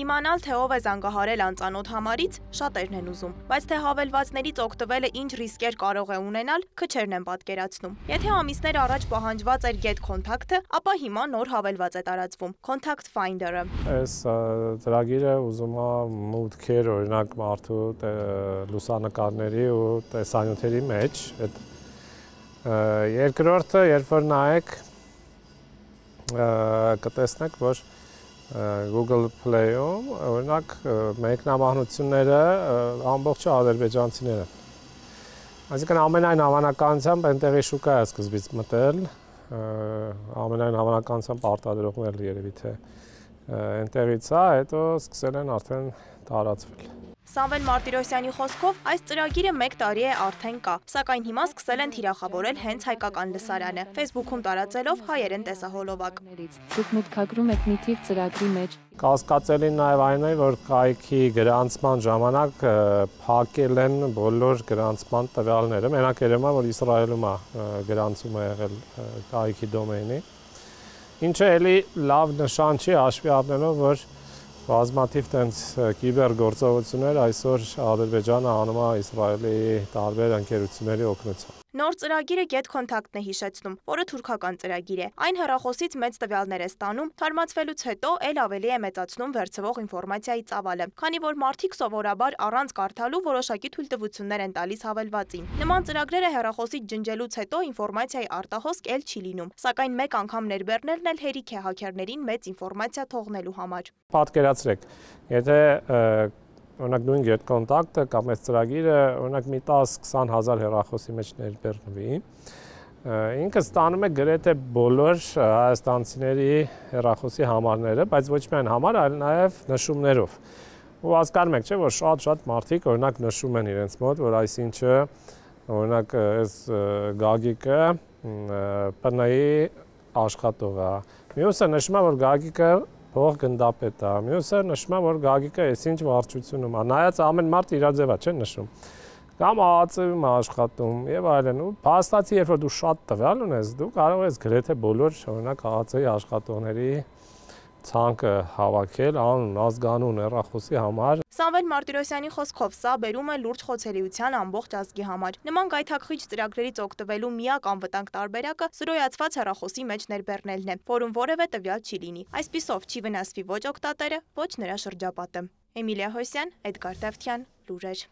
Իմանալ, թե ով է զանգահարել անծանոթ համարից, շատերն են ուզում, բայց թե հավելվածներից օգտվելը ինչ ռիսկեր կարող է ունենալ, քչերն են պատկերացնում։ Եթե ամիսներ առաջ պահանջված էր Get Contact-ը, ապա հիմա նոր հավելված է տարածվում՝ Contact Finder-ը։ Այս ծրագիրը ուզում է մուտքեր, օրինակ մարդու լուսանկարների ու տեսանյութերի մեջ։ Երկրորդը, երբ որ նայեք, կտեսնեք, որ Google Play-ում, օրինակ, մեկնաբանությունները ամբողջը ադրբեջանցիներ են։ Այսինքն ամենայն հավանականությամբ այնտեղի շուկա է սկզբից մտել, ամենայն հավանականությամբ արտադրողներ երևի թե այնտեղից է, հետո սկսել են արդեն տարածվել։ Սամվել Մարտիրոսյանի խոսքով այս ծրագիրը 1 տարի է արդեն կա, սակայն հիմա սկսել են թիրախավորել հենց հայկական լսարանը, Facebook-ում տարածելով հայերեն տեսահոլովակ։ Դուք մուտքագրում եք մի թիվ ծրագրի մեջ։ Կասկածելին նաև այն է, որ կայքի գրանցման ժամանակ փակել են բոլոր գրանցման տվյալները, մենակ երևում է, որ Իսրայելում է գրանցումը եղել կայքի դոմեյնի, ինչը էլի լավ նշան չի, հաշվի առնելով, որ բազմաթիվ տենց կիբերգործողություններ այսօր Ադրբեջանը անում է Իսրայելի տարբեր ընկերությունների օգնությամբ։ Նոր ծրագիրը Get Contact-ն է հիշեցնում, որը թուրքական ծրագիր է։ Այն հեռախոսից մեծ տվյալներ է ստանում, թարմացվելուց հետո էլ ավելի է մեծացնում վերցվող ինֆորմացիայի ծավալը, քանի որ մարդիկ սովորաբար առանց կարդալու որոշակի թույլտվություններ են տալիս հավելվածին։ Նման ծրագրերը հեռախոսից ջնջելուց հետո ինֆորմացիայի արտահոսք էլ չի լինում, սակայն մեկ անգամ ներբեռնելն էլ հերիք է հաքերներին մեծ ինֆորմացիա թողնելու համար։ Պատկերացրեք, եթե օրինակ նույն Get Contact-ը կամ այս ծրագիրը օրինակ մի 10-20 հազար հեռախոսի մեջ ներբեռնվի, ինքը ստանում է գրեթե բոլոր հայաստանցիների հեռախոսի համարները, բայց ոչ միայն համար, այլ նաև նշումներով։ Ու հասկանում եք, չէ՞, որ շատ մարդիկ օրինակ նշում են իրենց մոտ, որ այսինչը օրինակ այս Գագիկը ՊՆ-ի աշխատող է։ Մյուսը նշում է, որ Գագիկը փող գնդապետ է, մյուսը նշում է, որ Գագիկը այսինչ վարչությունում է, նայած ամեն մարդ իր ձևա չէ նշում, կամ ԱԱՑ-ում է աշխատում եւ այլն, ու փաստացի, երբ որ դու շատ տվյալ ունես, դու կարող ես գրեթե բոլոր, օրինակ ԱԱՑ-ի աշխատողների ցանկը հավաքել, անուն, ազգանուն, հեռախոսի համար։ Սամվել Մարտիրոսյանի խոսքով սա բերում է լուրջ խոցելիության ամբողջ ազգի համար։ Նման գայթակղիչ ծրագրերից օգտվելու միակ անվտանգ տարբերակը զրոյացված հեռախոսի մեջ ներբեռնելն է, որում որևէ տվյալ չի լինի։ Այսպիսով չի վնասվի ոչ օգտատերը, ոչ նրա շրջապատը։ Էմիլիա Հոսյան, Էդգար Դավթյան, Լուրեր։